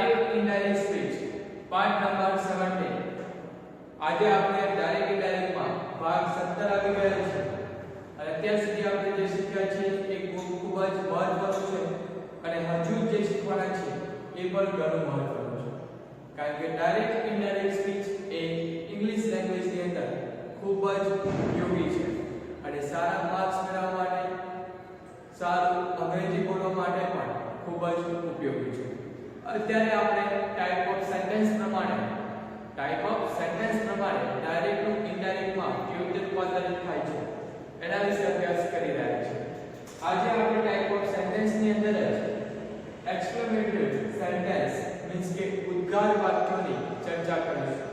Direct indirect speech part number 17 આજે આપણે direct indirect માં ભાગ 17 આવી ગયા છે અને અત્યાર સુધી આપણે જે શીખ્યા છે એ ખૂબ જ મહત્વનું છે અને હજુ જે શીખવાના છે એ પણ ઘણું મહત્વનું છે કારણ કે ડાયરેક્ટ ઇનડાયરેક્ટ સ્પીચ એ ઇંગ્લિશ લેંગ્વેજ ની અંદર ખૂબ જ ઉપયોગી છે અને સારા માર્ક્સ મેળવવા માટે સારું અંગ્રેજી બોલવા માટે પણ ખૂબ જ ઉપયોગી છે અત્યારે આપણે ટાઈપ ઓફ સેન્ટેન્સ પ્રમાણે ડાયરેક્ટ ટુ ઇનડાયરેક્ટ માં કેવી રીતે રૂપાંતરિત થાય છે એના વિશે અભ્યાસ કરી રહ્યા છીએ આજે આપણે ટાઈપ ઓફ સેન્ટેન્સ ની અંદર જ એક્સક્લેમેટરી સેન્ટેન્સ મીન્સ કે ઉદ્ગાર વાક્યોની ચર્ચા કરીશું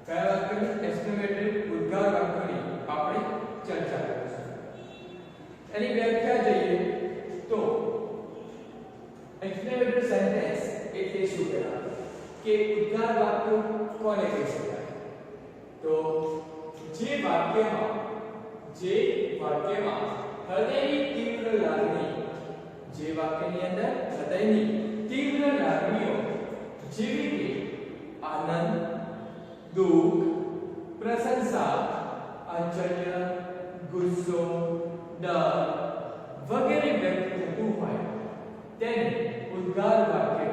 કયા વાક્યોની એક્સક્લેમેટરી ઉદ્ગાર વાક્યોની આપણે ચર્ચા કરીશું એની વ્યાખ્યા જોઈએ તો એક્સક્લેમેટરી સેન્ટેન્સ એટલે શું કહેવાય કે ઉદ્ગાર વાક્યો કોને કહી શકાય તો જે વાક્યમાં હૃદયની તીવ્ર લાગણી જે વાક્યની અંદર હૃદયની તીવ્ર લાગણીઓ જેવી કે આનંદ દુઃખ પ્રશંસા આશ્ચર્ય ગુસ્સો ડર વગેરે વ્યક્ત થતું હોય તેને ઉદ્ગાર વાક્ય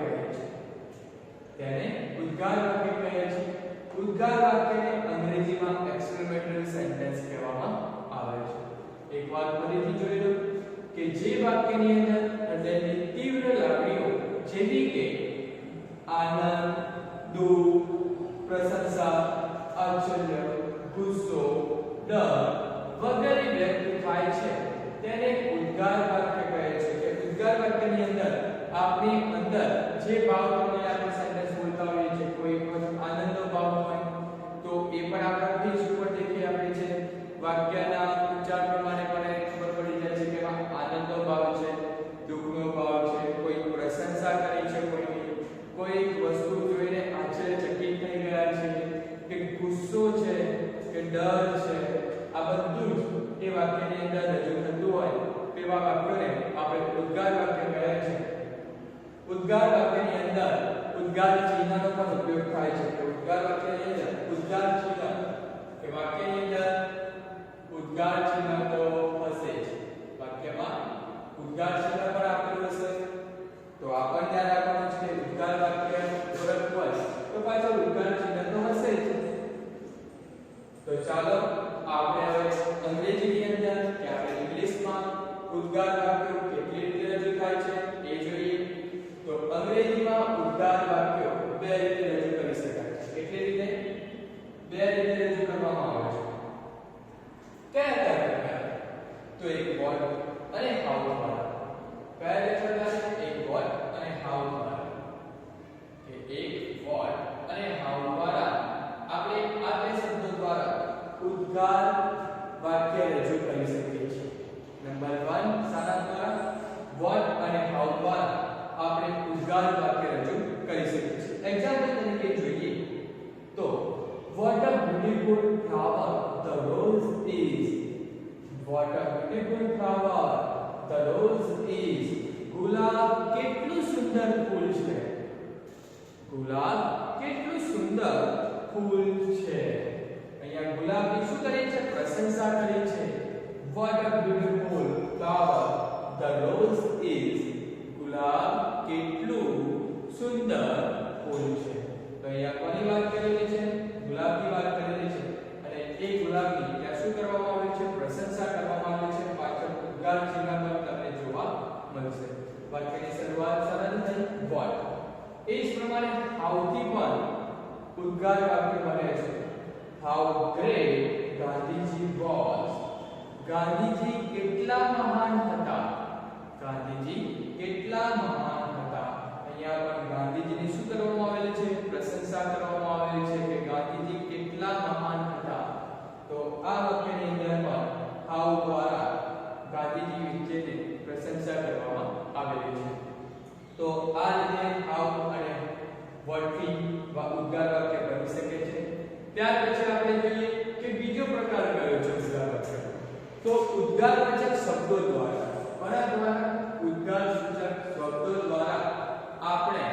કહે છે ઉદ્ગાર વાક્યને અંગ્રેજીમાં એક્સક્લેમેટરી સેન્ટેન્સ કહેવામાં આવે છે એક વાત ફરીથી જોઈ લો કે જે વાક્યની અંદર હૃદયની તીવ્ર લાગણીઓ જેવી કે આનંદ દુઃખ પ્રશંસા આશ્ચર્ય ગુસ્સો ડર વગેરે વ્યક્ત થાય છે તેને ઉદ્ગાર વાક્ય કહે છે કે ઉદ્ગાર વાક્યની અંદર આપણી અંદર જે ભાવ પ્રમાણે આપણે સેન્ટેન્સ બોલતા હોઈએ છીએ કોઈ આનંદનો ભાવ હોય તો એ પણ આપણા ફેસ ઉપર દેખી આપે છે વાક્યના ઉચ્ચાર પ્રમાણે પણ ખબર પડી જાય છે કે આનંદનો ભાવ છે દુઃખનો ભાવ છે કોઈ પ્રશંસા કરી છે કોઈ વસ્તુ જોઈને આશ્ચર્યચકિત થઈ ગયા છે કે ગુસ્સો છે કે ડર છે આ બધું જ એ વાક્યની અંદર રજૂ થતું હોય તેવા વાક્યોને આપણે ઉદ્ગાર વાક્ય કહે છે ઉદ્ગાર વાક્યની અંદર ઉદ્ગાર ચિહ્નનો પણ ઉપયોગ થાય છે કે ઉદ્ગાર વાક્યની અંદર ઉદ્ગાર ચિહ્ન કે વાક્યની અંદર ઉદ્ગાર ચિહ્ન તો હશે જ વાક્યમાં ઉદ્ગાર ચિહ્ન પણ આપેલું હશે તો આપણને ધ્યાન રાખવાનું છે કે ઉદ્ગાર વાક્ય ઓળખવું હોય તો પાછળ ઉદ્ગાર ચિહ્ન તો હશે જ તો ચાલો આપણે હવે અંગ્રેજીની અંદર કે આપણે ઇંગ્લિશમાં ઉદ્ગાર વાક્યો કેટલી રીતે રજૂ થાય છે એ જોઈએ તો અંગ્રેજીમાં ઉદ્ગાર વાક્યો બે રીતે રજૂ કરી શકાય છે કેટલી રીતે બે રીતે રજૂ કરવામાં આવે છે કયા પ્રકાર તો એક વોટ અને હાઉ દ્વારા કયા પ્રકાર એક વોટ અને હાઉ દ્વારા કે એક વોટ અને હાઉ દ્વારા આપણે આ બે શબ્દો દ્વારા ઉદ્ગાર વાક્ય રજૂ કરી શકીએ છીએ નંબર 1 સારા દ્વારા વોટ અને હાઉ દ્વારા આપણે ઉદ્ગાર વાક્ય રજૂ કરી શકીએ છીએ એક્ઝામ્પલ તરીકે જોઈએ તો what a beautiful flower the rose is what a beautiful flower the rose is ગુલાબ કેટલું સુંદર ફૂલ છે ગુલાબ કેટલું સુંદર ફૂલ છે અહીંયા ગુલાબની શું કરી છે પ્રશંસા કરી છે what a beautiful flower the rose is ગુલાબ કેટલું સુંદર ફૂલ છે તો અહીંયા કોની વાત કરેલી છે ગુલાબની વાત કરેલી છે અને એ ગુલાબની ત્યાં શું કરવામાં આવે છે પ્રશંસા કરવામાં આવે છે પાછળ ઉદ્ગાર ચિહ્ન પણ તમને જોવા મળશે વાક્યની શરૂઆત સરળ થઈ વોટ એ જ પ્રમાણે હાઉ થી પણ ઉદ્ગાર વાક્ય બને છે how great Gandhiji was Gandhiji કેટલા મહાન હતા ગાંધીજી કેટલા મહાન હતા અહીંયા પણ ગાંધીજીની શું કરવામાં આવેલી છે પ્રશંસા કરવામાં આવેલી છે કે ગાંધીજી કેટલા મહાન હતા તો આ વાક્યની અંદર પણ હાઉ દ્વારા ગાંધીજી વિશેની પ્રશંસા કરવામાં આવેલી છે તો આ રીતે હાઉ અને વોટ થી ઉદ્ગાર વાક્ય બની શકે છે ત્યાર પછી આપણે જોઈએ કે બીજો પ્રકાર કયો છે ઉદ્ગાર વાક્ય તો ઉદ્ગારવાચક શબ્દો દ્વારા કોના દ્વારા ઉદ્ગાર સૂચક શબ્દો દ્વારા આપણે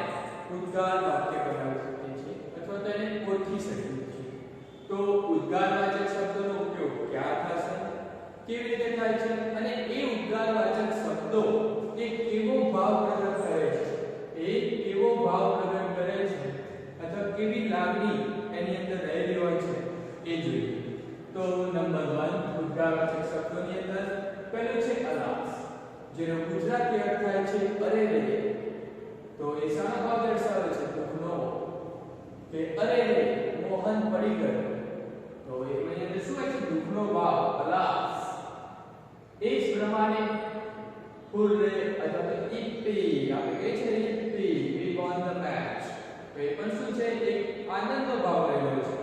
ઉદ્ગાર વાક્ય બનાવી શકીએ છીએ અથવા તેને ઓળખી શકીએ છીએ. તો ઉદ્ગારવાચક શબ્દોનો ઉપયોગ ક્યાં થશે, કેવી રીતે થાય છે અને એ ઉદ્ગારવાચક શબ્દો એ કેવો ભાવ પ્રગટ કરે છે, અથવા કેવી લાગણી એની અંદર રહેલી હોય છે એ જોઈએ. તો નંબર 1 ઉદ્ગારવાચક શબ્દોની અંદર પહેલું છે અલાસ, જેનો ગુજરાતી અર્થ થાય છે અરે રે. તો એ શાનો ભાવ દર્શાવે છે, દુઃખનો, કે અરે રે મોહન પડી ગયો. તો એની અંદર શું છે, દુઃખનો ભાવ, અલાસ. એ જ પ્રમાણે હુર્રે અથવા તો ઈપ્પી, આપણે કહે છે ઈપ્પી, વી વોન ધ મેચ. તો એ પણ શું છે, એક આનંદનો ભાવ રહેલો છે.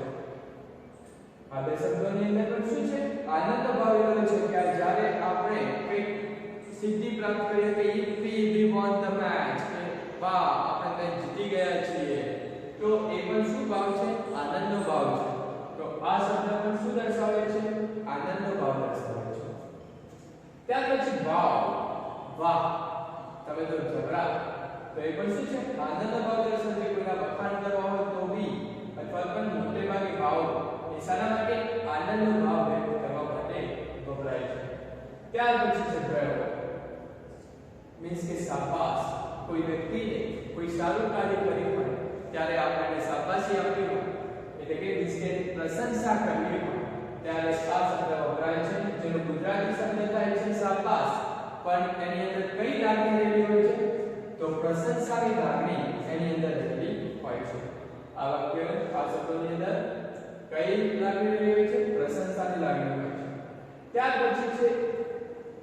આ બે શબ્દોની અંદર પણ શું છે, આનંદનો ભાવ રહેલો છે કે જ્યારે આપણે કંઈક સિદ્ધિ પ્રાપ્ત કરીએ કે ઈપ્પી, વી વોન ધ મેચ, કે વાહ આપણે કંઈક જીતી ગયા છીએ, તો એ પણ શું ભાવ છે, આનંદનો ભાવ છે. તો આ શબ્દ પણ શું દર્શાવે છે, આનંદનો ભાવ દર્શાવે છે. ત્યાર પછી વાવ, વાહ તમે તો જબરા. તો એ પણ શું છે, આનંદનો ભાવ દર્શાવે છે. કોઈના વખાણ કરવા હોય તો વી, અથવા પણ મોટે ભાગે ભાવ એ શાના માટે, આનંદનો ભાવ વ્યક્ત કરવા માટે વપરાય છે. ત્યાર પછી છે પ્રયોગ, મીન્સ કે શાબાશ. કોઈ વ્યક્તિને કોઈ સારું કાર્ય કર્યું હોય ત્યારે આપણે એને શાબાશી આપવી હોય, એટલે કે મીન્સ કે પ્રશંસા કરવી હોય ત્યારે આ શબ્દ વપરાય છે, જેનો ગુજરાતી શબ્દ થાય છે શાબાશ. પણ એની અંદર કઈ લાગણી રહેલી હોય છે, તો પ્રશંસાની લાગણી એની અંદર રહેલી હોય છે. આ વાક્ય, આ શબ્દોની અંદર કઈ લાગણી રહેલી હોય છે, પ્રશંસાની લાગણી હોય છે. ત્યાર પછી છે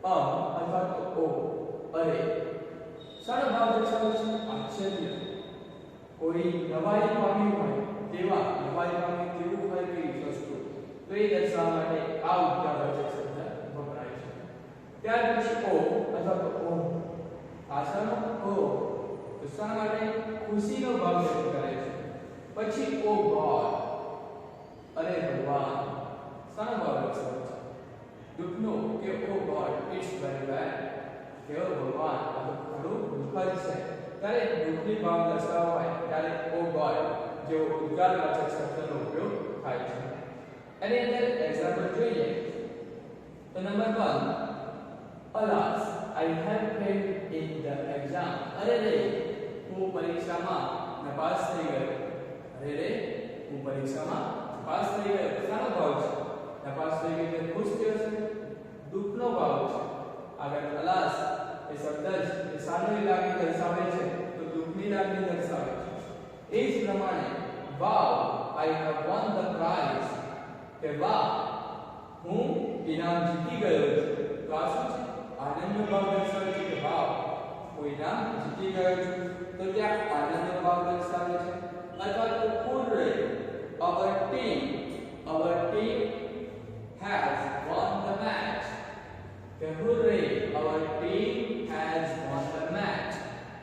અથવા તો ઓ, અરે. શાનો ભાવ દર્શાવે છે, આશ્ચર્ય. કોઈ નવાઈ પામી હોય તેવા, નવાઈ પામી તેવું હોય કઈ વસ્તુ, તો એ દર્શાવવા માટે આ ઉદ્ગારવાચક શબ્દ વપરાય છે. ત્યાર પછી ઓ અથવા તો ઓ, આશાનો ઓ, તો શાના માટે, ખુશીનો ભાવ વ્યક્ત કરે છે. પછી ઓ ગોડ, અરે ભગવાન. શાનો ભાવ દર્શાવે છે, દુઃખનો, કે ઓ ગોડ ઇટ્સ વેરી બેડ, કે ઓ ભગવાન આ તો ઘણું દુઃખદ છે. ત્યારે દુઃખની ભાવ દર્શાવવા હોય ત્યારે ઓ ગોડ જેવો ઉદ્ગારવાચક શબ્દનો ઉપયોગ થાય છે. એની અંદર એક્ઝામ્પલ જોઈએ તો number 1, alas I have failed in the exam. અરે રે હું પરીક્ષામાં નાપાસ થઈ ગયો. અરે રે હું પરીક્ષામાં પાસ થઈ ગયો. શાનો ભાવ છે, નાપાસ થઈ ગયો એટલે ખુશ થયો છે, દુઃખનો ભાવ છે. આગળ alas એ શબ્દ જ એ શાની લાગણી દર્શાવે છે, તો દુઃખની લાગણી દર્શાવે છે. એ જ પ્રમાણે wow I have won the prize, કે વાહ હું ઇનામ જીતી ગયો છું. તો આ શું છે, આનંદનો ભાવ દર્શાવે છે કે વાહ હું ઇનામ જીતી ગયો છું. તો ત્યાં આનંદનો ભાવ દર્શાવે છે. અથવા તો hooray our team has won the match, કે hooray our team has won the match,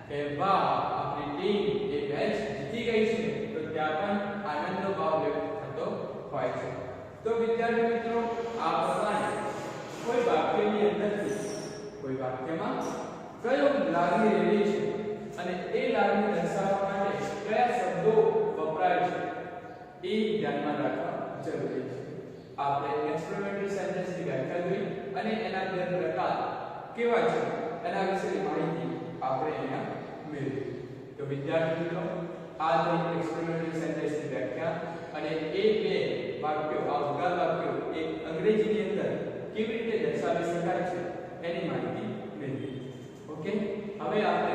કે વાહ આપણી ટીમ એ મેચ જીતી ગઈ છે. તો ત્યાં પણ આનંદનો ભાવ વ્યક્ત થતો હોય છે. તો વિદ્યાર્થી મિત્રો, આ પ્રમાણે કોઈ વાક્યની અંદરથી કોઈ વાક્યમાં કયો લાગણી રહેલી છે અને એ લાગણી દર્શાવવા માટે કયા શબ્દો વપરાય છે એ ધ્યાનમાં રાખવા જરૂરી છે. આપણે એક્સપ્લેનેટરી સેન્ટેન્સની વ્યાખ્યા જોઈ અને એના બે પ્રકાર કેવા છે એના વિશેની માહિતી આપણે અહીંયા મેળવી. તો વિદ્યાર્થી મિત્રો, આ થઈ એક્સપ્લેનેટરી સેન્ટેન્સની વ્યાખ્યા અને એ બે વાક્યો, આ ઉદ્ગાર વાક્યો એક અંગ્રેજીની અંદર કેવી રીતે દર્શાવી શકાય છે એની માહિતી મેળવી. ઓકે, હવે આપણે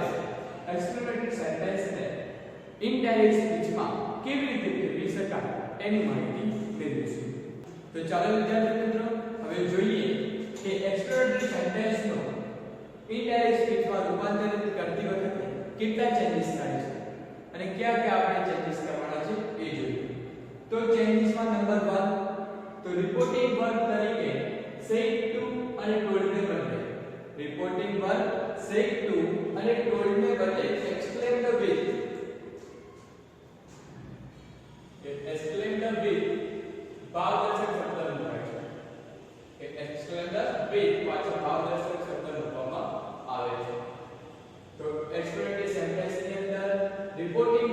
એક્સપ્લેનેટરી સેન્ટેન્સને ઇનડાયરેક્ટ સ્પીચમાં કેવી રીતે ફેરવી શકાય એની માહિતી મેળવીશું. તો ચાલો વિદ્યાર્થી મિત્રો, હવે જોઈએ કે એક્સપ્લેનેટરી સેન્ટેન્સનો ઇનડાયરેક્ટ સ્પીચમાં રૂપાંતરિત કરતી વખતે કેટલા ચેન્જીસ થાય છે અને ક્યાં ક્યાં આપણે ચેન્જીસ કરવાના છે એ જોઈએ. તો ચેન્જીસમાં નંબર 1, તો રિપોર્ટિંગ વર્બ તરીકે said to અને told ને બદલે રિપોર્ટિંગ વર્બ said to અને told ને બદલે exclaimed with, exclaimed with ભાવદર્શક શબ્દ મૂકાય છે. exclaimed with પાછળ ભાવદર્શક શબ્દ મૂકવામાં આવે છે. તો એક્સપ્લેનેટરી સેન્ટેન્સ ની અંદર રિપોર્ટિંગ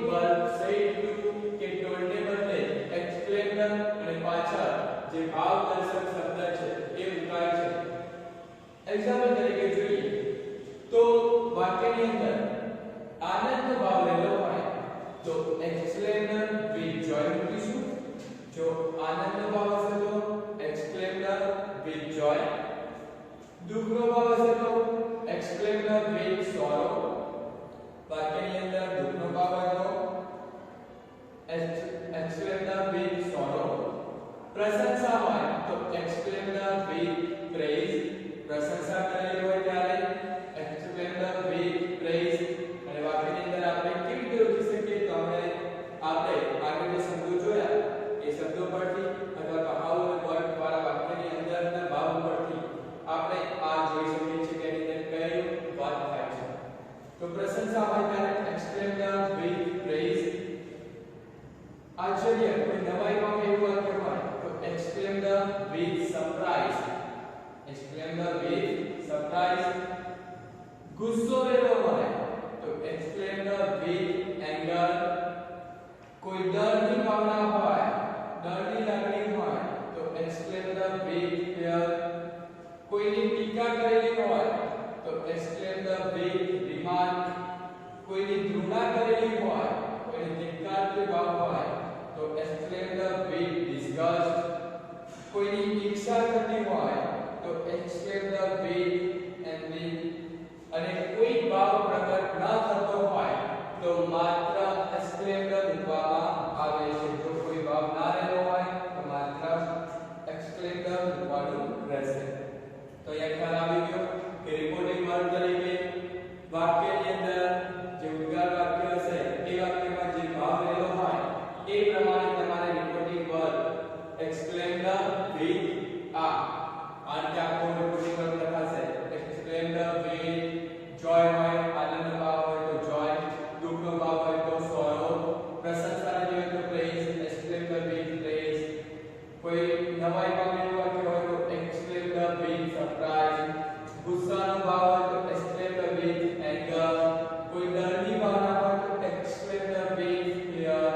એક્ઝામ્પલ તરીકે જોઈએ તો વાક્યની અંદર આનંદનો ભાવ લેલો હોય તો એક્સક્લેમર વિથ જોય મૂકીશું. જો આનંદનો ભાવ હશે તો એક્સક્લેમર વિથ જોય. દુઃખનો ભાવ હશે તો એક્સક્લેમર વિથ સોરો. વાક્યની અંદર દુઃખનો ભાવ હોય તો એક્સક્લેમર વિથ સોરો. પ્રશંસા હોય તો એક્સક્લેમર વિથ પ્રેઝ. પ્રશંસા કરેલી હોય ત્યારે એક્સક્લેમર વિથ પ્રેઝ. અને વાક્યની અંદર આપણે કેવી રીતે લખી શકીએ તો આપણે આગળ જે શબ્દો જોયા એ શબ્દો પરથી અથવા તો હાઉ અને વર્ડ વાળા વાક્યની અંદરના ભાવ પરથી આપણે આ જોઈ શકીએ છીએ કે એની અંદર કઈ વાત થાય છે. તો પ્રશંસા હોય ત્યારે એક્સક્લેમર વિથ પ્રેઝ. આશ્ચર્ય કોઈ નવાઈ પામે એવું વાક્ય હોય તો exclaimer with surprise. Exclaimer with surprise. ગુસ્સો રહેલો હોય તો એક્સક્લેમર વિથ એંગર. કોઈ ડરની ભાવના હોય, ડરની લાગણી હોય તો એક્સક્લેમર વિથ ફિયર. કોઈની ટીકા કરેલી હોય તો એક્સક્લેમર વિથ રિમાર્ક. કોઈની ધૃણા કરેલી હોય, કોઈની ધિક્કારથી ભાવ હોય તો એક્સક્લેમર વિથ ડિસગસ્ટ. કોઈની ઈર્ષા થતી હોય તો એક્સક્લેમર વિથ એન્વી. અને કોઈ ભાવ પ્રગટ ન થતો હોય તો માત્ર એક્સક્લેમર મૂકવામાં આવે છે. જો કોઈ ભાવ ના રહેલો હોય તો માત્ર એક્સક્લેમર મૂકવાનું રહેશે. તો અહીંયા ખ્યાલ આવી ગયો કે રિપોર્ટિંગ વર્ડ તરીકે વાક્યની અંદર જે ઉદ્ગાર વાક્ય હશે એ વાક્યમાં જે ભાવ રહેલો હોય એ પ્રમાણે તમારે રિપોર્ટિંગ વર્ડ એક્સક્લેમર વિથ આ આને આખો રિપોર્ટિંગ વર્ડ લખાશે. એક્સક્લેમર વિથ જોય હોય, આનંદનો ભાવ હોય તો જોય, દુઃખનો ભાવ હોય તો સોરો, પ્રશંસા જોઈએ તો પ્રેઝ, એક્સક્લેમર વિથ પ્રેઝ. કોઈ નવાઈ પામેલું વાક્ય હોય તો એક્સક્લેમર વિથ સરપ્રાઈઝ. ગુસ્સાનો ભાવ હોય તો એક્સક્લેમર વિથ એંગર. કોઈ ડરની ભાવના હોય તો એક્સક્લેમર વિથ ફિયર.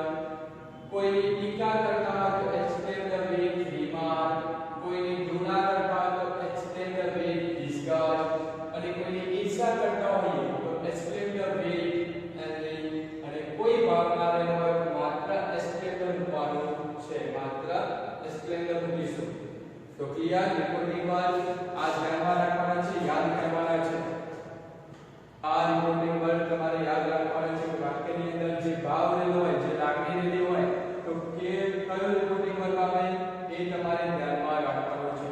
કોઈની ટીકા કરતા હોય તો એક્સક્લેમર વિથ રિમાર્ક. કોઈની ધૃણા કરતા હોય તો એક્સક્લેમર વિથ ડિસગસ્ટ. અને કોઈની ઈર્ષા કરતા હોય તો એક્સક્લેમર વિથ એન્વી. અને કોઈ ભાવ ના રહેલો હોય તો માત્ર એક્સક્લેમર મૂકવાનું છે. માત્ર એક્સક્લેમર મૂકીશું. તો ક્લિયર. રિપોર્ટિંગ વર્ડ આ ધ્યાનમાં રાખવાના છે, યાદ કરવાના છે. આ રિપોર્ટિંગ વર્ડ તમારે યાદ રાખવાના છે કે વાક્યની અંદર જે ભાવ રહેલો હોય, જે લાગણી રહેલી હોય તો કયો રિપોર્ટિંગ વર્ડ આવે એ તમારે ધ્યાનમાં રાખવાનું છે.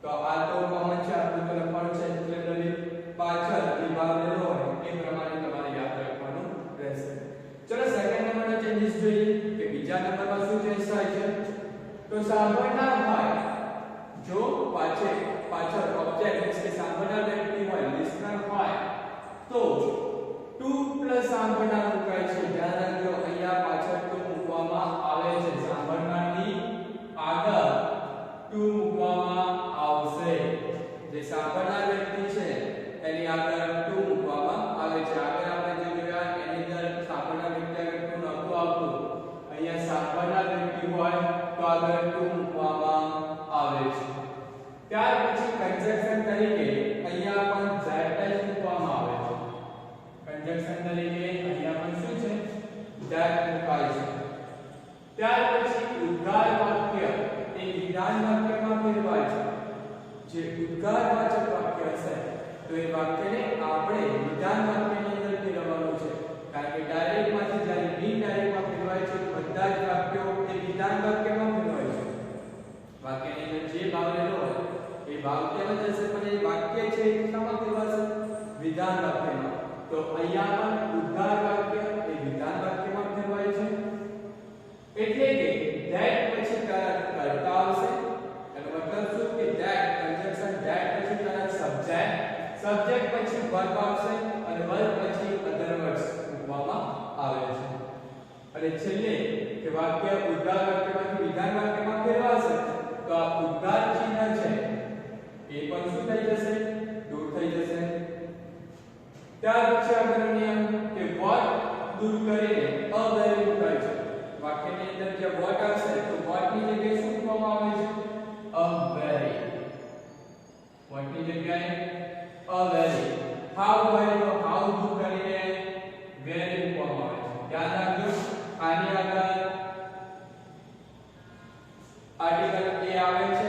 તો આ તો કોમન છે, આપણે તો લખવાનું છે એક્સક્લેમરની પાછળ જે ભાવ રહેલો હોય એ પ્રમાણે તમારે યાદ રાખવાનું રહેશે. ચલો સેકન્ડ નંબરનો ચેન્જીસ જોઈએ કે બીજા નંબરમાં શું ચેન્જ થાય છે. તો સાંભળનાર હોય જો પાછળ ઓબ્જેક્ટ કે સાંભળનાર વ્યક્તિ હોય, લિસનર હોય તો ટુ પ્લસ સાંભળનાર મુકાય છે. ધ્યાન રાખજો અહીંયા પાછળ ટુ મૂકવામાં આવે છે. સાંભળનારની આગળ ટુ મૂકવામાં આવશે. જે સાંભળનાર વ્યક્તિ છે એની આગળ ટુ મૂકવામાં આવે છે. આગળ આપણે જે જોયા એની અંદર સાંભળનાર વ્યક્તિ આગળ ટુ નહોતું આવતું. અહીંયા સાંભળનાર વ્યક્તિ હોય તો આગળ ટુ મૂકવામાં આવે છે. ત્યાર પછી કન્જક્શન તરીકે અહીંયા પણ ધેટ જ મૂકવામાં આવે છે. કન્જક્શન તરીકે અહીંયા પણ શું છે ધેટ મુકાય છે. ત્યાર પછી ઉદ્ગાર વાક્ય એ વિધાન વાક્યમાં ફેરવાય છે. જે ઉદ્ગારવાચક વાક્ય હશે તો એ વાક્યને આપણે વિધાન વાક્યની અંદર ફેરવવાનું છે. કારણ કે ડાયરેક્ટ માંથી જ્યારે બિન ડાયરેક્ટમાં ફેરવાય છે બધા જ વાક્યો એ વિધાન વાક્યમાં ફેરવાય છે. વાક્યની અંદર જે ભાવ રહેલો હોય એ ભાવ કેવો જશે પણ એ વાક્ય છે એ શામાં ફેરવાશે વિધાન વાક્યમાં. તો અહીંયા પણ ઉદ્ગાર વાક્ય એ વિધાન વાક્યમાં ફેરવાય છે. એટલે કે ધેટ પછી તરત કર્તા આવશે. એનો મતલબ શું કે ધેટ કન્જક્શન ધેટ પછી તરત સબ્જેક્ટ પછી વર્બ આવશે અને વર્બ પછી અધર વર્ડ્સ મૂકવામાં આવે છે. અને છેલ્લે કે વાક્ય ઉદ્ગાર વાક્યમાંથી વિધાન વાક્યમાં ફેરવાશે તો આ ઉદ્ગાર ચિહ્ન છે એ પણ શું થઈ જશે દૂર થઈ જશે. ત્યાર પછી આગળનો નિયમ કે વોટ દૂર કરીને અ વેરી મુકાય છે. વાક્યની અંદર જે વોટ આવશે તો વોટ ની જગ્યાએ શું મૂકવામાં આવે છે અ વેરી. વોટ ની જગ્યાએ a very how હોય તો how દૂર કરીને very મૂકવામાં આવે છે ધ્યાન રાખજો આની આગળ આર્ટિકલ a આવે છે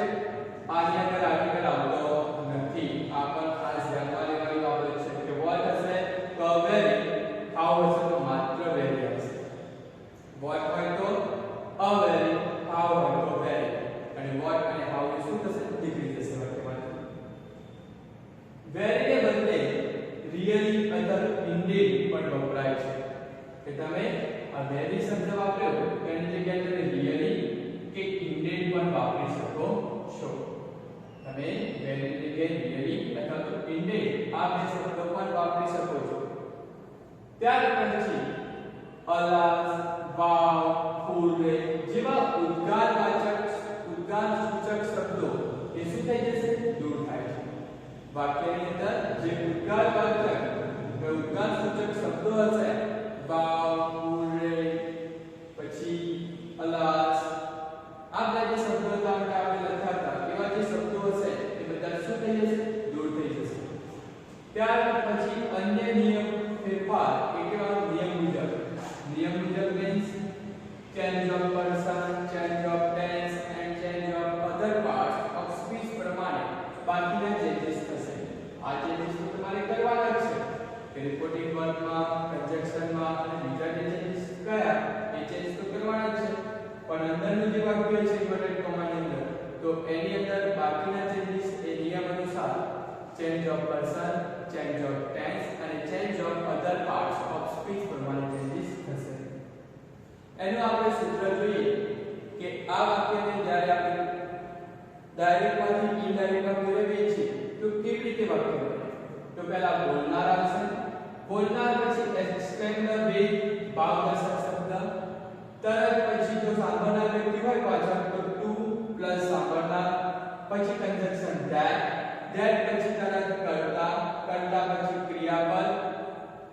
આની આગળ આર્ટિકલ આવતો નથી આ પણ ખાસ ધ્યાનમાં લેવાની બાબત છે કે what હશે તો very how હશે તો માત્ર very હશે what હોય તો a very how હોય તો very અને what અને how એ શું થશે નીકળી જશે વાક્યમાંથી very ને બદલે really અથવા indeed પણ વપરાય છે કે તમે આ very શબ્દ વાપર્યો તેની જગ્યાએ તમે really કે indeed પણ વાપરી શકો છો તમે very ની જગ્યાએ really અથવા તો indeed આ બે શબ્દો પણ વાપરી શકો છો ત્યાર પછી alas wow hooray જેવા ઉદ્ગાર સૂચક શબ્દો એ શું થઈ જશે દૂર થાય છે વાક્યની અંદર જે ઉદ્ગાર સૂચક શબ્દો હશે wow hooray પછી alas આ બધા જે શબ્દો આપણે લખ્યા હતા એવા જે શબ્દો હશે એ બધા શું થઈ જશે દૂર થઈ જશે ત્યાર પછી અન્ય નિયમ ફેરફાર કે કેવા નિયમ મુજબ means change of person change of tense and change of other parts of speech પ્રમાણે બાકીના ચેન્જીસ થશે આ ચેન્જીસ તો તમારે કરવાના જ છે કે રિપોર્ટિંગ વર્બમાં કન્જક્શનમાં અને બીજા જે ચેન્જીસ કયા એ ચેન્જ તો કરવાના જ છે પણ અંદરનું જે વાક્ય છે ઇન્વર્ટેડ કોમાની અંદર તો એની અંદર બાકીના ચેન્જીસ એ નિયમ અનુસાર change of person change of tense અને change of other parts of speech પ્રમાણે ચેન્જીસ થશે એનું આપણે સૂત્ર જોઈએ કે આ વાક્યને જ્યારે આપણે ડાયરેક્ટમાંથી ઇનડાયરેક્ટમાં ફેરવીએ છીએ તો કેવી રીતે વાક્ય બને તો પહેલા બોલનાર આવશે બોલનાર પછી એક્સટેન્ડ વિથ ભાવદર્શક શબ્દ તરત પછી જો સાંભળનાર વ્યક્તિ હોય પાછળ તો ટુ પ્લસ સાંભળનાર પછી કન્જક્શન ધેટ પછી તરત કર્તા પછી ક્રિયાપદ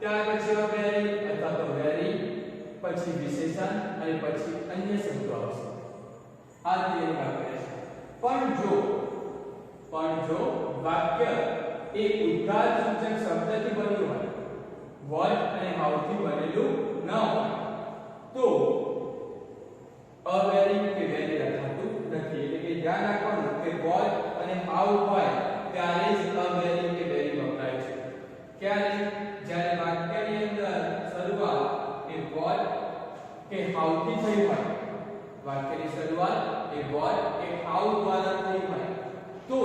ત્યાર પછી વેરી અથવા તો વેરી પછી વિશેષણ અને પછી અન્ય શબ્દો આવશે આ રીતે વાક્ય છે પણ જો વાક્ય એ ઉદ્ગાર સૂચક શબ્દથી બનેલું હોય what અને how થી બનેલું ન હોય તો a very કે very લખાતું નથી એટલે કે ધ્યાન રાખવાનું કે what અને how હોય ત્યારે જ a very કે very વપરાય છે ક્યારે જ્યારે વાક્યની અંદર શરૂઆત એ what કે how થી થઈ હોય વાક્યની શરૂઆત એ what કે how દ્વારા થઈ હોય તો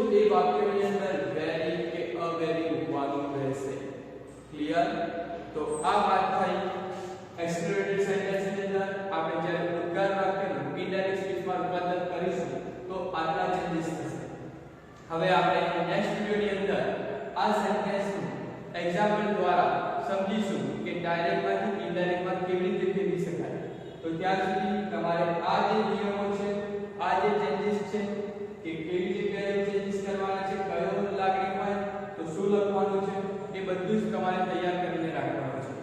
જ એ વાક્યની અંદર very કે a very મૂકવાનું રહેશે ક્લિયર તો આ વાત થઈ એક્સપ્લેનેટરી સેન્ટેન્સ ની અંદર આપણે જ્યારે ઉદ્ગાર વાક્યનું ઇનડાયરેક્ટ સ્પીચમાં રૂપાંતર કરીશું તો આટલા ચેન્જીસ થશે હવે આપણે નેક્સ્ટ વિડિયોની અંદર આ સેન્ટેન્સનું એક્ઝામ્પલ દ્વારા સમજીશું કે ડાયરેક્ટમાંથી ઇનડાયરેક્ટમાં કેવી રીતે ફેરવી શકાય તો ત્યાં સુધી તમારે આ જે નિયમો છે આ જે ચેન્જીસ છે કે કેવી જગ્યાએ ચેન્જીસ કરવાના છે કયો લાગણી હોય તો શું લખવાનું છે એ બધું જ તમારે તૈયાર કરીને રાખવાનું છે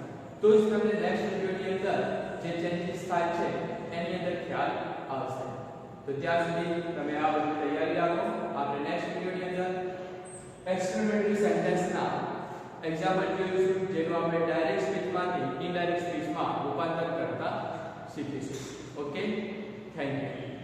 તો જ તમને નેક્સ્ટ વિડિયોની અંદર જે ચેન્જીસ થાય છે એની અંદર ખ્યાલ આવશે તો ત્યાં સુધી તમે આ બધી તૈયારી રાખો આપણે નેક્સ્ટ વિડિયોની અંદર એક્સપ્લેનેટરી સેન્ટેન્સના એક્ઝામ્પલ જોઈશું જેનું આપણે ડાયરેક્ટ સ્પીચમાંથી ઇનડાયરેક્ટ સ્પીચમાં રૂપાંતર કરતા શીખીશું ઓકે થેન્ક યુ